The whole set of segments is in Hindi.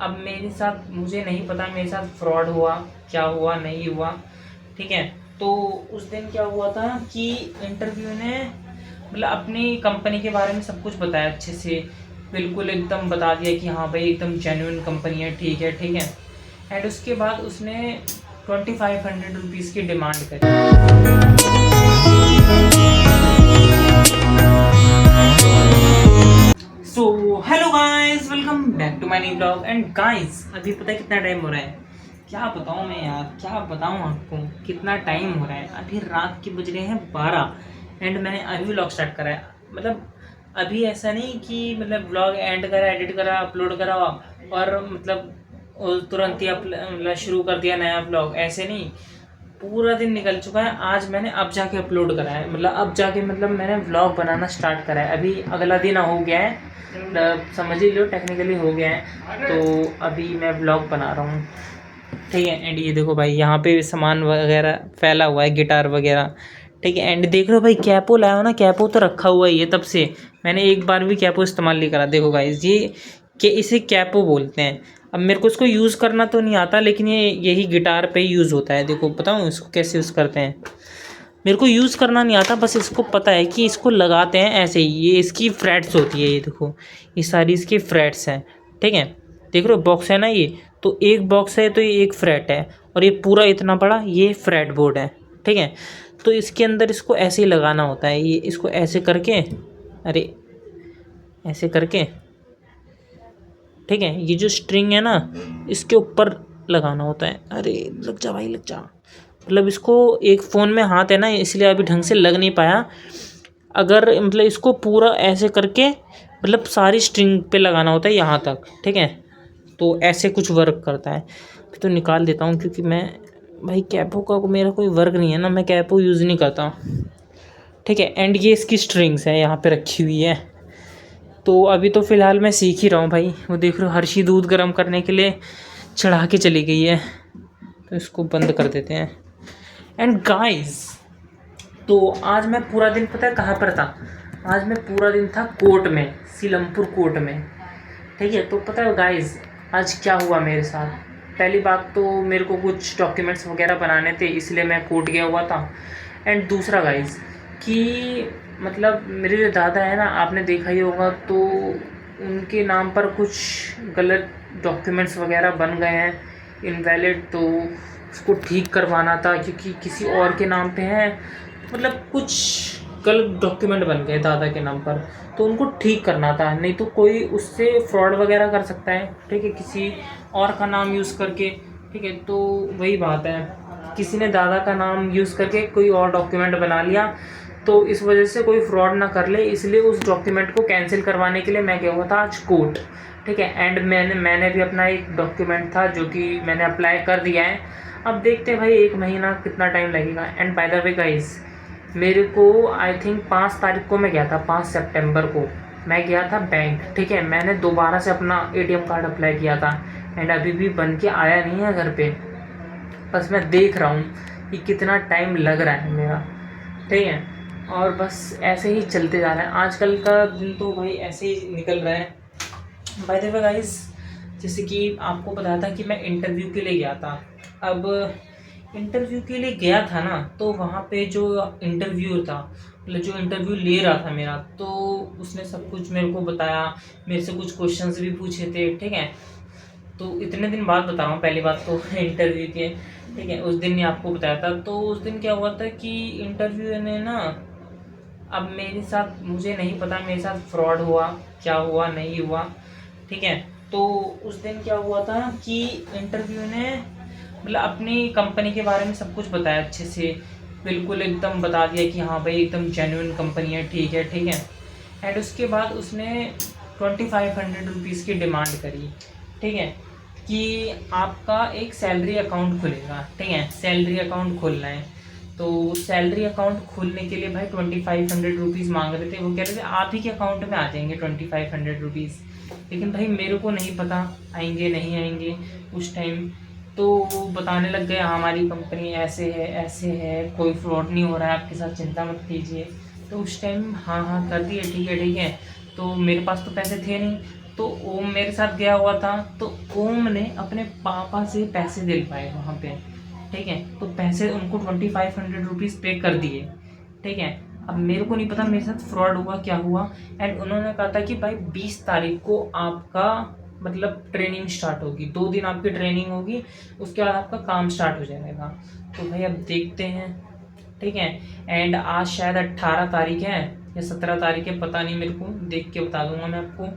अब मेरे साथ मुझे नहीं पता मेरे साथ फ्रॉड हुआ क्या हुआ नहीं हुआ, ठीक है। तो उस दिन क्या हुआ था कि इंटरव्यू ने मतलब अपनी कंपनी के बारे में सब कुछ बताया अच्छे से, बिल्कुल एकदम बता दिया कि हाँ भाई एकदम जेन्युइन कंपनी है, ठीक है ठीक है। एंड उसके बाद उसने 2500 रुपीज़ की डिमांड करी। So hello guys, welcome back to my new blog. And guys अभी पता है कितना टाइम हो रहा है, क्या बताऊँ मैं यार, क्या बताऊँ आपको कितना टाइम हो रहा है। अभी रात के बज रहे हैं 12 एंड मैंने अभी व्लॉग स्टार्ट करा है। मतलब अभी ऐसा नहीं कि मतलब व्लॉग एंड करा, एडिट करा, अपलोड करा और मतलब तुरंत ही मतलब शुरू कर दिया नया व्लॉग, ऐसे नहीं। पूरा दिन निकल चुका है। आज मैंने अब जाके अपलोड करा है, मतलब अब जाके मतलब मैंने व्लॉग बनाना स्टार्ट करा है। अभी अगला दिन हो गया है, मतलब समझ ही लो टेक्निकली हो गया है। तो अभी मैं व्लॉग बना रहा हूँ, ठीक है। एंड ये देखो भाई यहाँ पे सामान वगैरह फैला हुआ है, गिटार वगैरह, ठीक है। एंड देख लो भाई कैपो लाया हो ना, कैपो तो रखा हुआ ही है तब से, मैंने एक बार भी कैपो इस्तेमाल नहीं करा। देखो गाइस ये कि इसे कैपो बोलते हैं। अब मेरे को इसको यूज़ करना तो नहीं आता, लेकिन ये यही गिटार पे यूज़ होता है। देखो बताऊँ इसको कैसे यूज़ करते हैं, मेरे को यूज़ करना नहीं आता, बस इसको पता है कि इसको लगाते हैं ऐसे ही। ये इसकी फ्रेट्स होती है, ये देखो ये सारी इसकी फ्रेट्स हैं, ठीक है। देख रहे हो बॉक्स है ना ये, तो एक बॉक्स है तो ये एक फ्रेट है, और ये पूरा इतना बड़ा ये फ्रेट बोर्ड है, ठीक है। तो इसके अंदर इसको ऐसे ही लगाना होता है, ये इसको ऐसे करके, अरे ऐसे करके, ठीक है। ये जो स्ट्रिंग है ना इसके ऊपर लगाना होता है। अरे लग जा भाई लग जा, मतलब इसको एक फ़ोन में हाथ है ना इसलिए अभी ढंग से लग नहीं पाया। अगर मतलब इसको पूरा ऐसे करके मतलब सारी स्ट्रिंग पे लगाना होता है यहाँ तक, ठीक है। तो ऐसे कुछ वर्क करता है। तो निकाल देता हूँ क्योंकि मैं भाई कैपो का मेरा कोई वर्क नहीं है ना, मैं कैपो यूज़ नहीं करता हूँ, ठीक है। एंड ये इसकी स्ट्रिंग्स है यहाँ पे रखी हुई है। तो अभी तो फ़िलहाल मैं सीख ही रहा हूँ भाई। वो देख रहे हो हर्षी दूध गर्म करने के लिए चढ़ा के चली गई है, तो इसको बंद कर देते हैं। एंड गाइस तो आज मैं पूरा दिन पता है कहाँ पर था, आज मैं पूरा दिन था कोर्ट में, सीलमपुर कोर्ट में, ठीक है। तो पता है गाइस आज क्या हुआ मेरे साथ। पहली बात तो मेरे को कुछ डॉक्यूमेंट्स वगैरह बनाने थे इसलिए मैं कोर्ट गया हुआ था। एंड दूसरा गाइस कि मतलब मेरे जो दादा है ना, आपने देखा ही होगा, तो उनके नाम पर कुछ गलत डॉक्यूमेंट्स वगैरह बन गए हैं, इनवैलिड। तो उसको ठीक करवाना था क्योंकि किसी और के नाम पे है, मतलब कुछ गलत डॉक्यूमेंट बन गए दादा के नाम पर, तो उनको ठीक करना था। नहीं तो कोई उससे फ्रॉड वगैरह कर सकता है, ठीक है, किसी और का नाम यूज़ करके, ठीक है। तो वही बात है, किसी ने दादा का नाम यूज़ करके कोई और डॉक्यूमेंट बना लिया, तो इस वजह से कोई फ्रॉड ना कर ले, इसलिए उस डॉक्यूमेंट को कैंसिल करवाने के लिए मैं गया हुआ था आज कोर्ट, ठीक है। एंड मैंने भी अपना एक डॉक्यूमेंट था जो कि मैंने अप्लाई कर दिया है। अब देखते हैं भाई 1 महीना कितना टाइम लगेगा। And by the way guys मेरे को आई थिंक 5 तारीख को मैं गया था, 5 सितंबर को मैं गया था बैंक, ठीक है। मैंने दोबारा से अपना एटीएम कार्ड अप्लाई किया था एंड अभी भी बन के आया नहीं है घर पे। बस मैं देख रहा हूँ कि कितना टाइम लग रहा है मेरा, ठीक है। और बस ऐसे ही चलते जा रहा है, आजकल का दिन तो भाई ऐसे ही निकल रहा है। बाय द वे गाइस जैसे कि आपको बताया था कि मैं इंटरव्यू के लिए गया था। अब इंटरव्यू के लिए गया था ना, तो वहाँ पे जो इंटरव्यू था, मतलब जो इंटरव्यू ले रहा था मेरा, तो उसने सब कुछ मेरे को बताया, मेरे से कुछ क्वेश्चंस भी पूछे थे, ठीक है। तो इतने दिन बाद बता रहा हूँ, पहली बात तो इंटरव्यू के, ठीक है, उस दिन ही आपको बताया था। तो उस दिन क्या हुआ था कि इंटरव्यू ने ना, अब मेरे साथ मुझे नहीं पता मेरे साथ फ्रॉड हुआ क्या हुआ नहीं हुआ, ठीक है। तो उस दिन क्या हुआ था कि इंटरव्यू ने मतलब अपनी कंपनी के बारे में सब कुछ बताया अच्छे से, बिल्कुल एकदम बता दिया कि हाँ भाई एकदम जेन्युइन कंपनी है, ठीक है ठीक है। एंड उसके बाद उसने 2500 रुपीज़ की डिमांड करी, ठीक है, कि आपका एक सैलरी अकाउंट खुलेगा, ठीक है, सैलरी अकाउंट खोलना है। तो सैलरी अकाउंट खोलने के लिए भाई 2500 रुपीज़ मांग रहे थे। वो कह रहे थे आप ही के अकाउंट में आ जाएंगे 2500 रुपीज़, लेकिन भाई मेरे को नहीं पता आएंगे नहीं आएंगे उस टाइम। तो वो बताने लग गए हमारी कंपनी ऐसे है, कोई फ्रॉड नहीं हो रहा है आपके साथ, चिंता मत कीजिए। तो उस टाइम हाँ हाँ कर दिए, ठीक है ठीक है। तो मेरे पास तो पैसे थे नहीं, तो ओम मेरे साथ गया हुआ था, तो ओम ने अपने पापा से पैसे दिलवाए वहाँ पे, ठीक है। तो पैसे उनको 2500 रुपीज़ पे कर दिए, ठीक है। अब मेरे को नहीं पता मेरे साथ फ्रॉड हुआ क्या हुआ, एंड उन्होंने कहा था कि भाई 20 तारीख को आपका मतलब ट्रेनिंग स्टार्ट होगी, 2 दिन आपकी ट्रेनिंग होगी, उसके बाद आपका काम स्टार्ट हो जाएगा। तो भाई अब देखते हैं, ठीक है। एंड आज शायद 18 तारीख है या 17 तारीख है, पता नहीं, मेरे को देख के बता दूंगा मैं आपको,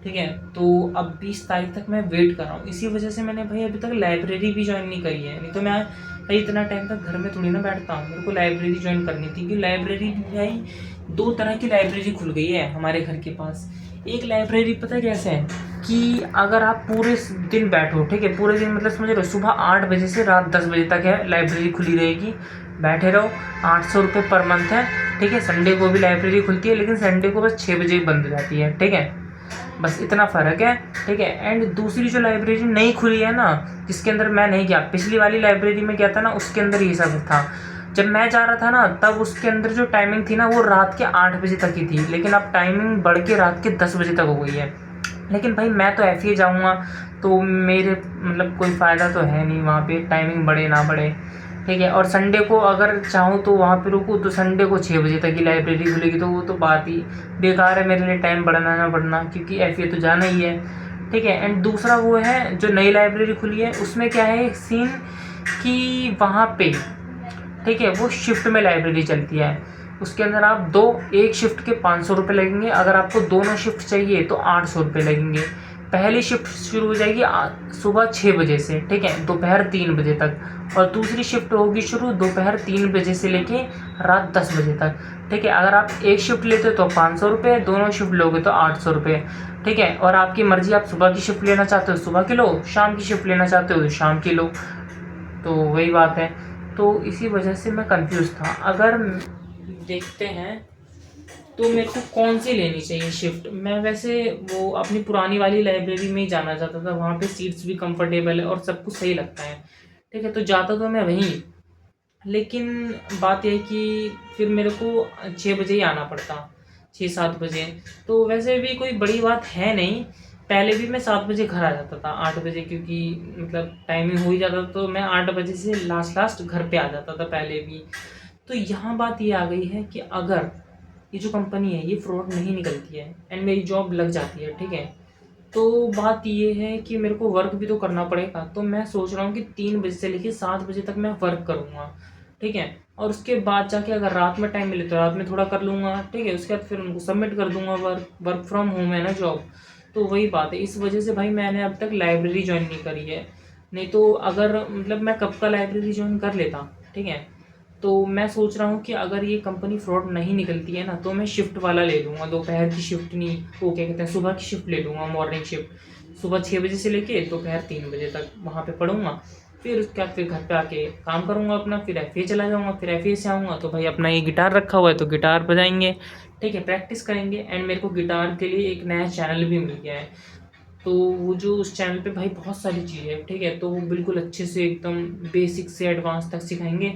ठीक है। तो अब 20 तारीख तक मैं वेट कर रहा हूँ, इसी वजह से मैंने भाई अभी तक लाइब्रेरी भी ज्वाइन नहीं करी है। नहीं तो मैं भाई इतना टाइम तक घर में थोड़ी ना बैठता हूँ, मेरे को लाइब्रेरी ज्वाइन करनी थी, क्योंकि लाइब्रेरी भाई 2 तरह की लाइब्रेरी खुल गई है हमारे घर के पास। एक लाइब्रेरी पता है कैसे है कि अगर आप पूरे दिन बैठो, ठीक है, पूरे दिन मतलब समझ रहे हो, सुबह 8 बजे से रात 10 बजे तक है लाइब्रेरी खुली रहेगी, बैठे रहो, 800 रुपये पर मंथ है, ठीक है। संडे को भी लाइब्रेरी खुलती है, लेकिन संडे को बस 6 बजे ही बंद हो जाती है, ठीक है। बस इतना फ़र्क है, ठीक है। एंड दूसरी जो लाइब्रेरी नई खुली है ना, जिसके अंदर मैं नहीं गया, पिछली वाली लाइब्रेरी में गया था ना, उसके अंदर ये सब था। जब मैं जा रहा था ना, तब उसके अंदर जो टाइमिंग थी ना, वो रात के 8 बजे तक ही थी, लेकिन अब टाइमिंग बढ़ के रात के 10 बजे तक हो गई है। लेकिन भाई मैं तो FA जाऊँगा, तो मेरे मतलब कोई फ़ायदा तो है नहीं वहाँ पे, टाइमिंग बढ़े ना बढ़े, ठीक है। और संडे को अगर चाहूँ तो वहाँ पे रुकूँ, तो संडे को 6 बजे तक ही लाइब्रेरी खुलेगी, तो वो तो बात ही बेकार है मेरे लिए, टाइम बढ़ना ना बढ़ना, क्योंकि FA तो जाना ही है, ठीक है। एंड दूसरा वो है जो नई लाइब्रेरी खुली है, उसमें क्या है एक सीन कि वहाँ पे, ठीक है, वो शिफ्ट में लाइब्रेरी चलती है, उसके अंदर आप एक शिफ्ट के 500 रुपये लगेंगे, अगर आपको दोनों शिफ्ट चाहिए तो 800 रुपये लगेंगे। पहली शिफ्ट शुरू हो जाएगी सुबह 6 बजे से, ठीक है, दोपहर 3 बजे तक, और दूसरी शिफ्ट होगी शुरू दोपहर 3 बजे से लेके रात 10 बजे तक, ठीक है। अगर आप एक शिफ्ट लेते हो तो 500 रुपये, दोनों शिफ्ट लोगे तो 800 रुपये, ठीक है। और आपकी मर्जी, आप सुबह की शिफ्ट लेना चाहते हो सुबह की लो, शाम की शिफ्ट लेना चाहते हो तो शाम की लो, तो वही बात है। तो इसी वजह से मैं कंफ्यूज था। अगर देखते हैं तो मेरे को कौन सी लेनी चाहिए शिफ्ट। मैं वैसे वो अपनी पुरानी वाली लाइब्रेरी में ही जाना चाहता था, वहाँ पे सीट्स भी कंफर्टेबल है और सब कुछ सही लगता है, ठीक है, तो जाता तो मैं वहीं। लेकिन बात यह है कि फिर मेरे को 6 बजे ही आना पड़ता, 6-7 बजे। तो वैसे भी कोई बड़ी बात है नहीं, पहले भी मैं 7 बजे घर आ जाता था, 8 बजे, क्योंकि मतलब टाइमिंग हो ही जाता था, तो मैं 8 बजे से लास्ट घर पे आ जाता था पहले भी। तो यहाँ बात ये आ गई है कि अगर ये जो कंपनी है ये फ्रॉड नहीं निकलती है एंड मेरी जॉब लग जाती है, ठीक है, तो बात ये है कि मेरे को वर्क भी तो करना पड़ेगा। तो मैं सोच रहा हूँ कि 3 बजे से लेकर 7 बजे तक मैं वर्क करूँगा, ठीक है, और उसके बाद जाके अगर रात में टाइम मिले तो रात में थोड़ा कर लूँगा, ठीक है, उसके बाद फिर उनको सबमिट कर दूँगा। वर्क फ्रॉम होम है ना जॉब, तो वही बात है। इस वजह से भाई मैंने अब तक लाइब्रेरी ज्वाइन नहीं करी है, नहीं तो अगर मतलब मैं कब का लाइब्रेरी ज्वाइन कर लेता, ठीक है। तो मैं सोच रहा हूँ कि अगर ये कंपनी फ्रॉड नहीं निकलती है ना, तो मैं शिफ्ट वाला ले लूँगा, दोपहर की शिफ्ट नहीं, वो क्या कहते हैं, सुबह की शिफ्ट ले लूँगा, मॉर्निंग शिफ्ट, सुबह 6 बजे से लेके दोपहर 3 बजे तक वहाँ पे पढ़ूँगा, फिर उसके बाद फिर घर पे आके काम करूँगा अपना, फिर FA चला जाऊँगा, फिर FA से आऊँगा तो भाई अपना ये गिटार रखा हुआ है तो गिटार बजाएंगे, ठीक है, प्रैक्टिस करेंगे। एंड मेरे को गिटार के लिए एक नया चैनल भी मिल गया है, तो वो जो उस चैनल पे भाई बहुत सारी चीज़ें हैं, ठीक है, तो वो बिल्कुल अच्छे से एकदम बेसिक से एडवांस तक सिखाएंगे,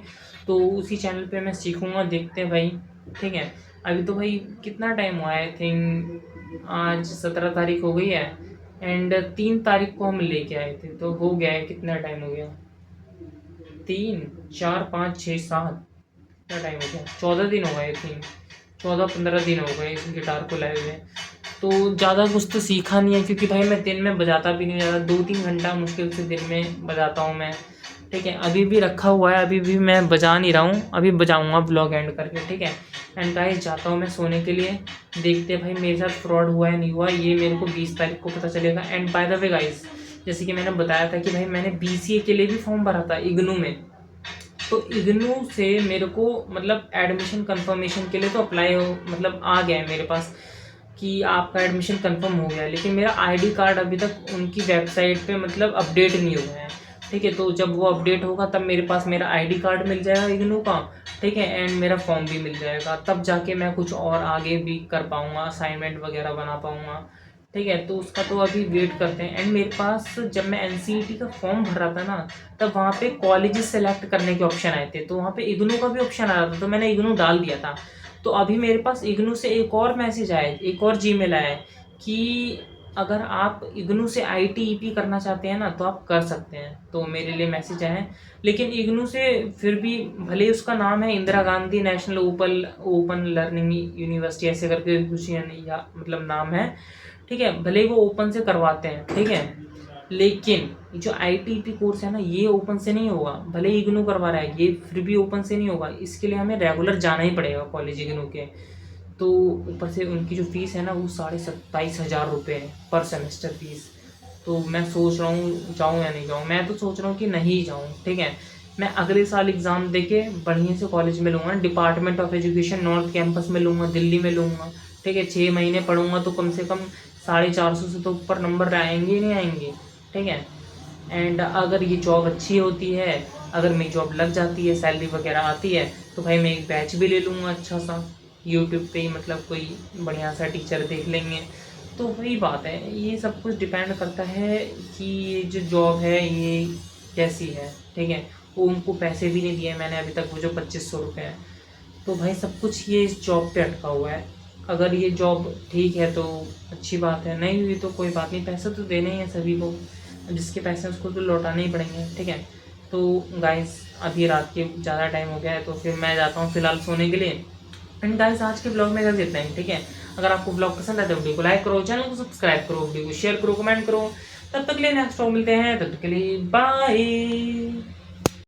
तो उसी चैनल पे मैं सीखूँगा, देखते हैं भाई, ठीक है। अभी तो भाई कितना टाइम हुआ है, आई थिंक आज 17 तारीख हो गई है, एंड 3 तारीख को हम लेके आए थे, तो हो गया है, कितना टाइम हो गया, 3 4 5 6 7, कितना टाइम हो गया, 14 दिन हो गए, आई थिंक 14-15 दिन हो गए इस गिटार को लाए हुए। तो ज़्यादा कुछ तो सीखा नहीं है, क्योंकि भाई मैं दिन में बजाता भी नहीं ज़्यादा, 2-3 घंटा मुश्किल से दिन में बजाता हूँ मैं, ठीक है। अभी भी रखा हुआ है, अभी भी मैं बजा नहीं रहा हूँ, अभी बजाऊँगा ब्लॉग एंड करके, ठीक है। एंड गाइस जाता हूँ मैं सोने के लिए, देखते हैं भाई मेरे साथ फ्रॉड हुआ है नहीं हुआ, ये मेरे को 20 तारीख को पता चलेगा। And by the way guys, जैसे कि मैंने बताया था कि भाई मैंने BCA के लिए भी फॉर्म भरा था इग्नू में, तो इग्नू से मेरे को मतलब एडमिशन कंफर्मेशन के लिए तो अप्लाई हो मतलब आ गया है मेरे पास कि आपका एडमिशन कंफर्म हो गया है, लेकिन मेरा ID कार्ड अभी तक उनकी वेबसाइट पे मतलब अपडेट नहीं हुआ है, ठीक है। तो जब वो अपडेट होगा तब मेरे पास मेरा ID कार्ड मिल जाएगा इग्नू का, ठीक है, एंड मेरा फॉर्म भी मिल जाएगा, तब जाके मैं कुछ और आगे भी कर पाऊँगा, असाइनमेंट वगैरह बना पाऊँगा, ठीक है। तो उसका तो अभी वेट करते हैं। एंड मेरे पास जब मैं NCET का फॉर्म भर रहा था ना, तब वहाँ पे कॉलेजेस सेलेक्ट करने के ऑप्शन आए थे, तो वहाँ पे इग्नू का भी ऑप्शन आ रहा था, तो मैंने इग्नू डाल दिया था। तो अभी मेरे पास इग्नू से एक और मैसेज आया, एक और जीमेल आया है कि अगर आप इग्नू से ITEP करना चाहते हैं ना तो आप कर सकते हैं, तो मेरे लिए मैसेज आए हैं। लेकिन इग्नू से फिर भी भले ही उसका नाम है Indira Gandhi national open learning university ऐसे करके कुछ, यानी या मतलब नाम है, ठीक है, भले ही वो ओपन से करवाते हैं, ठीक है, लेकिन जो ITEP कोर्स है ना ये ओपन से नहीं होगा। भले ही इग्नू करवा रहा है ये, फिर भी ओपन से नहीं होगा। इसके लिए हमें रेगुलर जाना ही पड़ेगा कॉलेज इग्नू के। तो ऊपर से उनकी जो फीस है ना वो 27,500 रुपये है पर सेमेस्टर फीस। तो मैं सोच रहा हूँ जाऊँ या नहीं जाऊँ। मैं तो सोच रहा हूँ कि नहीं जाऊँ, ठीक है। मैं अगले साल एग्ज़ाम देके बढ़िया से कॉलेज में लूँगा, department of education north campus में लूँगा, दिल्ली में लूँगा, ठीक है। 6 महीने पढ़ूंगा तो कम से कम 450 से तो ऊपर नंबर आएंगे ही नहीं आएंगे, ठीक है। एंड अगर ये जॉब अच्छी होती है, अगर मेरी जॉब लग जाती है, सैलरी वगैरह आती है, तो भाई मैं एक बैच भी ले लूँगा अच्छा सा यूट्यूब पे ही, मतलब कोई बढ़िया सा टीचर देख लेंगे। तो वही बात है, ये सब कुछ डिपेंड करता है कि ये जो जॉब है ये कैसी है, ठीक है। वो उनको पैसे भी नहीं दिए मैंने अभी तक, वो जो 2500 रुपये हैं। तो भाई सब कुछ ये इस जॉब पे अटका हुआ है। अगर ये जॉब ठीक है तो अच्छी बात है, नहीं हुई तो कोई बात नहीं, पैसे तो देने ही हैं सभी को, जिसके पैसे हैं उसको तो लौटाने ही पड़ेंगे, ठीक है। तो गाइस अभी रात के ज़्यादा टाइम हो गया है तो फिर मैं जाता हूँ फिलहाल सोने के लिए। एंड गाइस आज के ब्लॉग में इतना ही, ठीक है। अगर आपको ब्लॉग पसंद आए तो वीडियो को लाइक करो, चैनल को सब्सक्राइब करो, वीडियो को शेयर करो, कमेंट करो। तब तक के लिए नेक्स्ट ब्लॉग मिलते हैं, तब तक के लिए बाय।